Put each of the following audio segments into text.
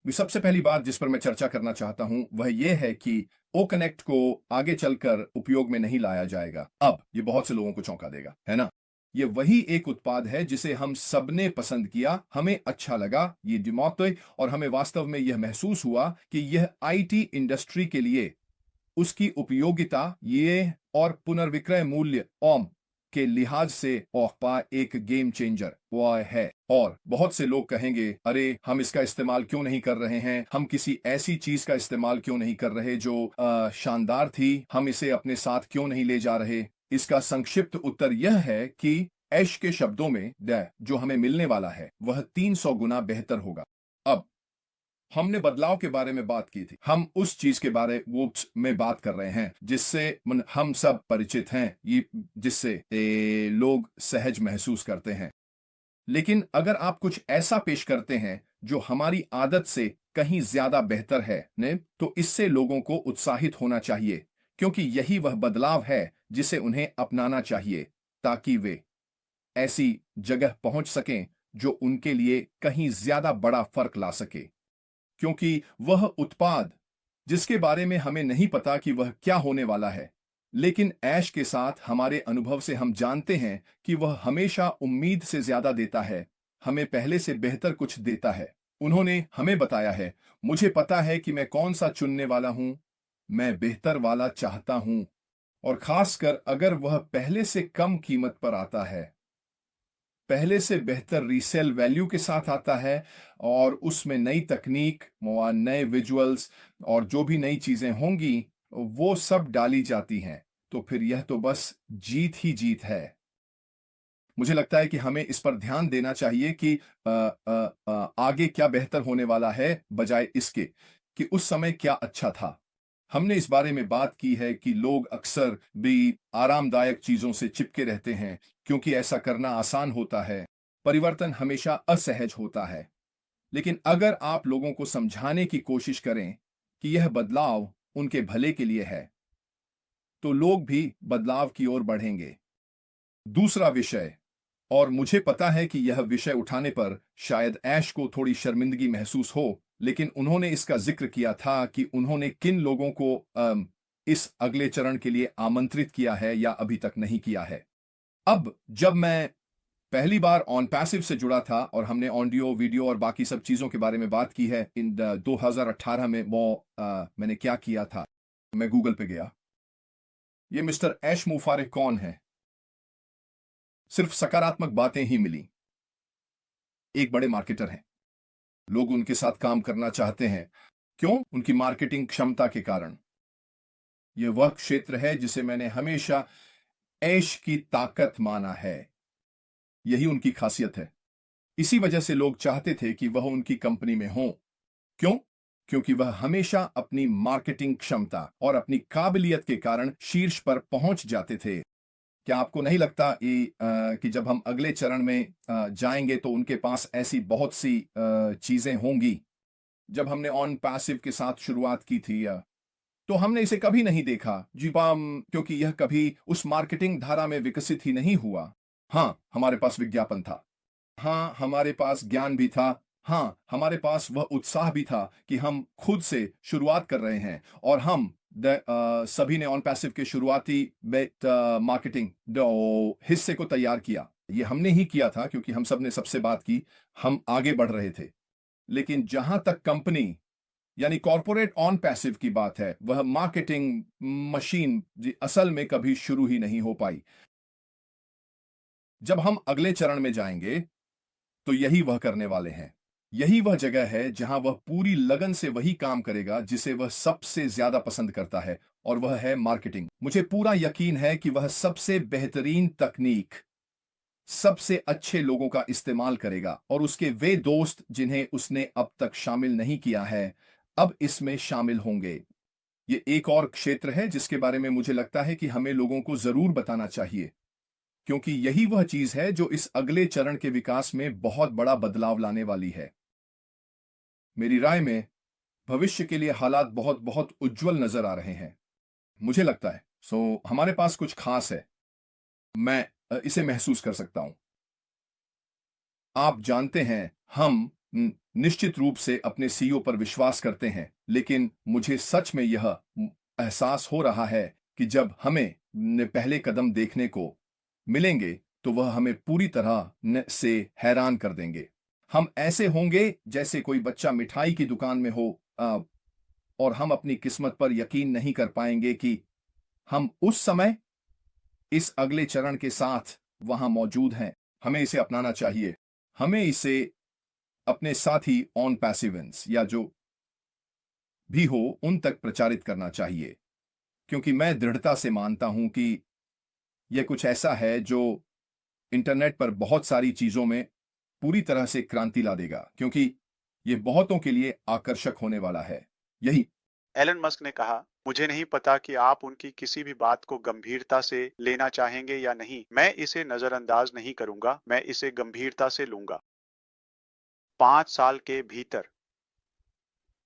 सबसे पहली बात जिस पर मैं चर्चा करना चाहता हूं वह यह है कि ओ कनेक्ट को आगे चलकर उपयोग में नहीं लाया जाएगा। अब ये बहुत से लोगों को चौंका देगा, है ना? ये वही एक उत्पाद है जिसे हम सबने पसंद किया, हमें अच्छा लगा, ये डिमोक्ट, और हमें वास्तव में यह महसूस हुआ कि यह आईटी इंडस्ट्री के लिए उसकी उपयोगिता ये और पुनर्विक्रय मूल्य ओम के लिहाज से ओहपा एक गेम चेंजर वह है। और बहुत से लोग कहेंगे, अरे हम इसका इस्तेमाल क्यों नहीं कर रहे हैं, हम किसी ऐसी चीज का इस्तेमाल क्यों नहीं कर रहे जो शानदार थी, हम इसे अपने साथ क्यों नहीं ले जा रहे। इसका संक्षिप्त उत्तर यह है कि ऐश के शब्दों में द जो हमें मिलने वाला है वह 300 गुना बेहतर होगा। अब हमने बदलाव के बारे में बात की थी, हम उस चीज के बारे में बात कर रहे हैं जिससे हम सब परिचित हैं, ये जिससे लोग सहज महसूस करते हैं। लेकिन अगर आप कुछ ऐसा पेश करते हैं जो हमारी आदत से कहीं ज्यादा बेहतर है ने, तो इससे लोगों को उत्साहित होना चाहिए, क्योंकि यही वह बदलाव है जिसे उन्हें अपनाना चाहिए ताकि वे ऐसी जगह पहुंच सकें जो उनके लिए कहीं ज्यादा बड़ा फर्क ला सके। क्योंकि वह उत्पाद जिसके बारे में हमें नहीं पता कि वह क्या होने वाला है, लेकिन ऐश के साथ हमारे अनुभव से हम जानते हैं कि वह हमेशा उम्मीद से ज्यादा देता है, हमें पहले से बेहतर कुछ देता है। उन्होंने हमें बताया है, मुझे पता है कि मैं कौन सा चुनने वाला हूं, मैं बेहतर वाला चाहता हूं, और खासकर अगर वह पहले से कम कीमत पर आता है, पहले से बेहतर रीसेल वैल्यू के साथ आता है, और उसमें नई तकनीक, नए विजुअल्स और जो भी नई चीजें होंगी वो सब डाली जाती हैं, तो फिर यह तो बस जीत ही जीत है। मुझे लगता है कि हमें इस पर ध्यान देना चाहिए कि आगे क्या बेहतर होने वाला है बजाय इसके कि उस समय क्या अच्छा था। हमने इस बारे में बात की है कि लोग अक्सर भी आरामदायक चीजों से चिपके रहते हैं क्योंकि ऐसा करना आसान होता है। परिवर्तन हमेशा असहज होता है। लेकिन अगर आप लोगों को समझाने की कोशिश करें कि यह बदलाव उनके भले के लिए है, तो लोग भी बदलाव की ओर बढ़ेंगे। दूसरा विषय, और मुझे पता है कि यह विषय उठाने पर शायद ऐश को थोड़ी शर्मिंदगी महसूस हो, लेकिन उन्होंने इसका जिक्र किया था कि उन्होंने किन लोगों को इस अगले चरण के लिए आमंत्रित किया है या अभी तक नहीं किया है। अब जब मैं पहली बार ऑन पैसिव से जुड़ा था और हमने ऑडियो वीडियो और बाकी सब चीजों के बारे में बात की है, इन 2018 में मैंने क्या किया था, मैं गूगल पे गया, ये मिस्टर ऐश मुफारिक कौन है, सिर्फ सकारात्मक बातें ही मिली। एक बड़े मार्केटर हैं, लोग उनके साथ काम करना चाहते हैं। क्यों? उनकी मार्केटिंग क्षमता के कारण। यह वह क्षेत्र है जिसे मैंने हमेशा ऐश की ताकत माना है। यही उनकी खासियत है। इसी वजह से लोग चाहते थे कि वह उनकी कंपनी में हो। क्यों? क्योंकि वह हमेशा अपनी मार्केटिंग क्षमता और अपनी काबिलियत के कारण शीर्ष पर पहुंच जाते थे। क्या आपको नहीं लगता कि जब हम अगले चरण में जाएंगे तो उनके पास ऐसी बहुत सी चीजें होंगी? जब हमने ऑन पैसिव के साथ शुरुआत की थी, तो हमने इसे कभी नहीं देखा जी पाम, क्योंकि यह कभी उस मार्केटिंग धारा में विकसित ही नहीं हुआ। हाँ, हमारे पास विज्ञापन था। हाँ, हमारे पास ज्ञान भी था। हाँ, हमारे पास वह उत्साह भी था कि हम खुद से शुरुआत कर रहे हैं, और हम सभी ने ऑन पैसिव के शुरुआती मार्केटिंग हिस्से को तैयार किया। ये हमने ही किया था क्योंकि हम सब ने सबसे बात की, हम आगे बढ़ रहे थे। लेकिन जहां तक कंपनी यानी कॉरपोरेट ऑन पैसिव की बात है, वह मार्केटिंग मशीन जी असल में कभी शुरू ही नहीं हो पाई। जब हम अगले चरण में जाएंगे तो यही वह करने वाले हैं। यही वह जगह है जहां वह पूरी लगन से वही काम करेगा जिसे वह सबसे ज्यादा पसंद करता है, और वह है मार्केटिंग। मुझे पूरा यकीन है कि वह सबसे बेहतरीन तकनीक, सबसे अच्छे लोगों का इस्तेमाल करेगा, और उसके वे दोस्त जिन्हें उसने अब तक शामिल नहीं किया है, अब इसमें शामिल होंगे। ये एक और क्षेत्र है जिसके बारे में मुझे लगता है कि हमें लोगों को जरूर बताना चाहिए, क्योंकि यही वह चीज है जो इस अगले चरण के विकास में बहुत बड़ा बदलाव लाने वाली है। मेरी राय में भविष्य के लिए हालात बहुत बहुत उज्जवल नजर आ रहे हैं, मुझे लगता है। हमारे पास कुछ खास है, मैं इसे महसूस कर सकता हूं। आप जानते हैं, हम निश्चित रूप से अपने सीईओ पर विश्वास करते हैं, लेकिन मुझे सच में यह एहसास हो रहा है कि जब हमें पहले कदम देखने को मिलेंगे, तो वह हमें पूरी तरह से हैरान कर देंगे। हम ऐसे होंगे जैसे कोई बच्चा मिठाई की दुकान में हो, और हम अपनी किस्मत पर यकीन नहीं कर पाएंगे कि हम उस समय इस अगले चरण के साथ वहां मौजूद हैं। हमें इसे अपनाना चाहिए। हमें इसे अपने साथी ऑन पैसिवेंस या जो भी हो उन तक प्रचारित करना चाहिए, क्योंकि मैं दृढ़ता से मानता हूं कि यह कुछ ऐसा है जो इंटरनेट पर बहुत सारी चीजों में पूरी तरह से क्रांति ला देगा, क्योंकि यह बहुतों के लिए आकर्षक होने वाला है। यही एलन मस्क ने कहा, मुझे नहीं पता कि आप उनकी किसी भी बात को गंभीरता से लेना चाहेंगे या नहीं। मैं इसे नजरअंदाज नहीं करूंगा, मैं इसे गंभीरता से लूंगा। 5 साल के भीतर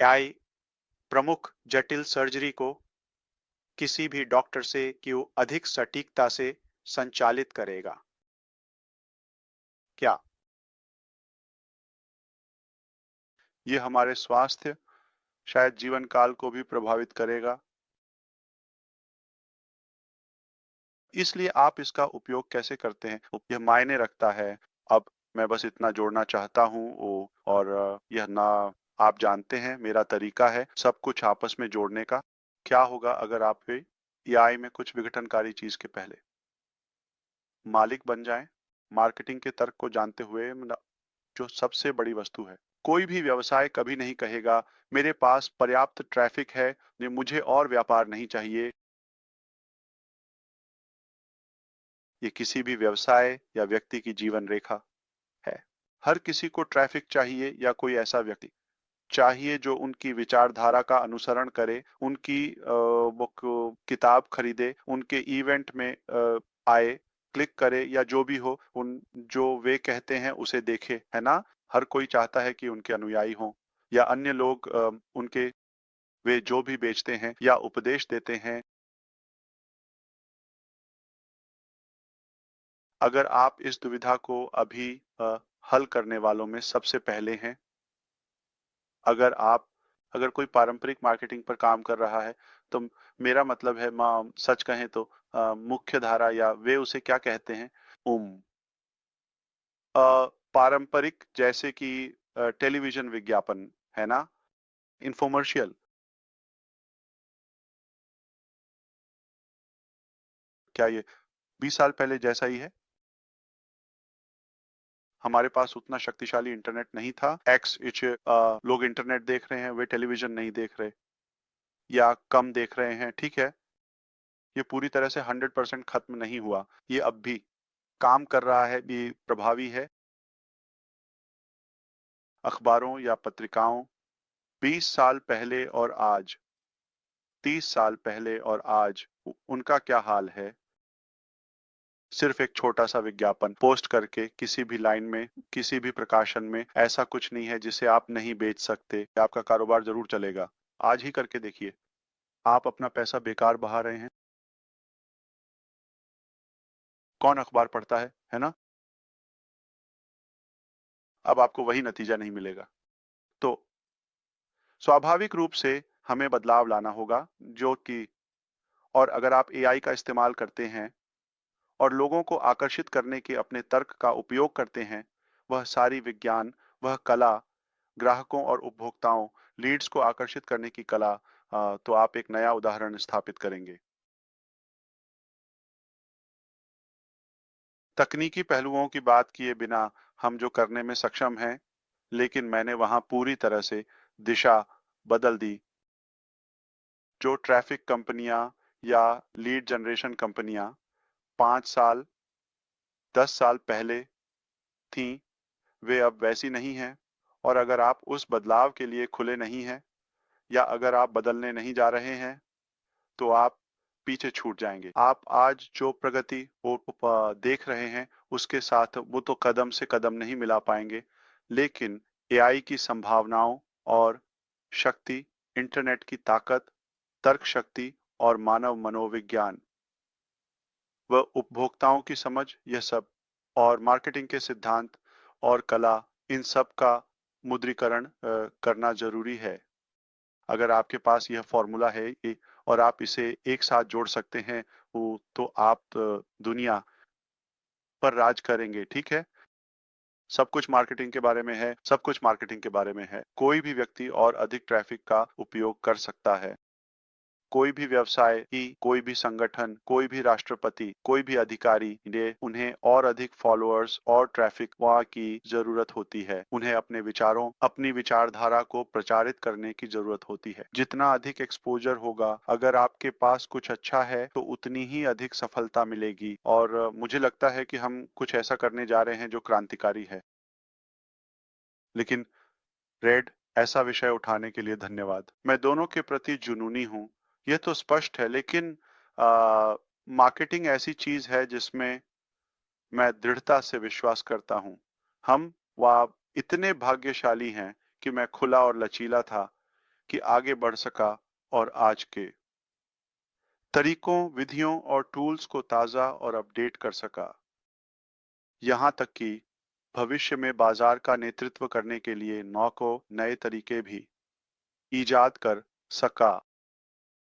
एआई प्रमुख जटिल सर्जरी को किसी भी डॉक्टर से क्यों अधिक सटीकता से संचालित करेगा। क्या ये हमारे स्वास्थ्य, शायद जीवन काल को भी प्रभावित करेगा? इसलिए आप इसका उपयोग कैसे करते हैं, यह मायने रखता है। अब मैं बस इतना जोड़ना चाहता हूँ और यह ना, आप जानते हैं मेरा तरीका है सब कुछ आपस में जोड़ने का। क्या होगा अगर आप एआई में कुछ विघटनकारी चीज के पहले मालिक बन जाएं, मार्केटिंग के तर्क को जानते हुए, जो सबसे बड़ी वस्तु है। कोई भी व्यवसाय कभी नहीं कहेगा मेरे पास पर्याप्त ट्रैफिक है, मुझे और व्यापार नहीं चाहिए। ये किसी भी व्यवसाय या व्यक्ति की जीवन रेखा है। हर किसी को ट्रैफिक चाहिए या कोई ऐसा व्यक्ति चाहिए जो उनकी विचारधारा का अनुसरण करे, उनकी वो किताब खरीदे, उनके इवेंट में आए, क्लिक करे या जो भी हो, उन जो वे कहते हैं उसे देखे, है ना? हर कोई चाहता है कि उनके अनुयायी हों या अन्य लोग उनके, वे जो भी बेचते हैं या उपदेश देते हैं। अगर आप इस दुविधा को अभी हल करने वालों में सबसे पहले हैं, अगर आप, अगर कोई पारंपरिक मार्केटिंग पर काम कर रहा है, तो मेरा मतलब है, सच कहें तो मुख्य धारा, या वे उसे क्या कहते हैं, उम पारंपरिक, जैसे कि टेलीविजन विज्ञापन, है ना, इंफोमर्शियल, क्या ये 20 साल पहले जैसा ही है? हमारे पास उतना शक्तिशाली इंटरनेट नहीं था। एक्स इच लोग इंटरनेट देख रहे हैं, वे टेलीविजन नहीं देख रहे या कम देख रहे हैं, ठीक है। ये पूरी तरह से 100% खत्म नहीं हुआ, ये अब भी काम कर रहा है, भी प्रभावी है। अखबारों या पत्रिकाओं, 20 साल पहले और आज, 30 साल पहले और आज, उनका क्या हाल है? सिर्फ एक छोटा सा विज्ञापन पोस्ट करके किसी भी लाइन में, किसी भी प्रकाशन में, ऐसा कुछ नहीं है जिसे आप नहीं बेच सकते। आपका कारोबार जरूर चलेगा। आज ही करके देखिए। आप अपना पैसा बेकार बहा रहे हैं। कौन अखबार पढ़ता है ना? अब आपको वही नतीजा नहीं मिलेगा। तो स्वाभाविक रूप से हमें बदलाव लाना होगा, जो कि, और अगर आप एआई का इस्तेमाल करते हैं और लोगों को आकर्षित करने के अपने तर्क का उपयोग करते हैं, वह सारी विज्ञान, वह कला, ग्राहकों और उपभोक्ताओं, लीड्स को आकर्षित करने की कला, तो आप एक नया उदाहरण स्थापित करेंगे। तकनीकी पहलुओं की बात किए बिना हम जो करने में सक्षम हैं, लेकिन मैंने वहां पूरी तरह से दिशा बदल दी। जो ट्रैफिक कंपनियां या लीड जनरेशन कंपनियां 5 साल, 10 साल पहले थीं, वे अब वैसी नहीं हैं। और अगर आप उस बदलाव के लिए खुले नहीं हैं, या अगर आप बदलने नहीं जा रहे हैं, तो आप पीछे छूट जाएंगे। आप आज जो प्रगति वो देख रहे हैं, उसके साथ वो तो कदम से कदम नहीं मिला पाएंगे, लेकिन एआई की संभावनाओं और शक्ति, इंटरनेट की ताकत, तर्क शक्ति और मानव मनोविज्ञान व उपभोक्ताओं की समझ, यह सब, और मार्केटिंग के सिद्धांत और कला, इन सब का मुद्रीकरण करना जरूरी है। अगर आपके पास यह फॉर्मूला है और आप इसे एक साथ जोड़ सकते हैं तो आप दुनिया पर राज करेंगे। ठीक है, सब कुछ मार्केटिंग के बारे में है, सब कुछ मार्केटिंग के बारे में है। कोई भी व्यक्ति और अधिक ट्रैफिक का उपयोग कर सकता है। कोई भी व्यवसाय की, कोई भी संगठन, कोई भी राष्ट्रपति, कोई भी अधिकारी ने उन्हें और अधिक फॉलोअर्स और ट्रैफिक वहाँ की जरूरत होती है। उन्हें अपने विचारों, अपनी विचारधारा को प्रचारित करने की जरूरत होती है। जितना अधिक एक्सपोजर होगा, अगर आपके पास कुछ अच्छा है तो उतनी ही अधिक सफलता मिलेगी। और मुझे लगता है कि हम कुछ ऐसा करने जा रहे हैं जो क्रांतिकारी है। लेकिन रेड, ऐसा विषय उठाने के लिए धन्यवाद। मैं दोनों के प्रति जुनूनी हूँ, यह तो स्पष्ट है, लेकिन मार्केटिंग ऐसी चीज है जिसमें मैं दृढ़ता से विश्वास करता हूँ। हम वह इतने भाग्यशाली हैं कि मैं खुला और लचीला था कि आगे बढ़ सका और आज के तरीकों, विधियों और टूल्स को ताजा और अपडेट कर सका। यहाँ तक कि भविष्य में बाजार का नेतृत्व करने के लिए नए तरीके भी ईजाद कर सका।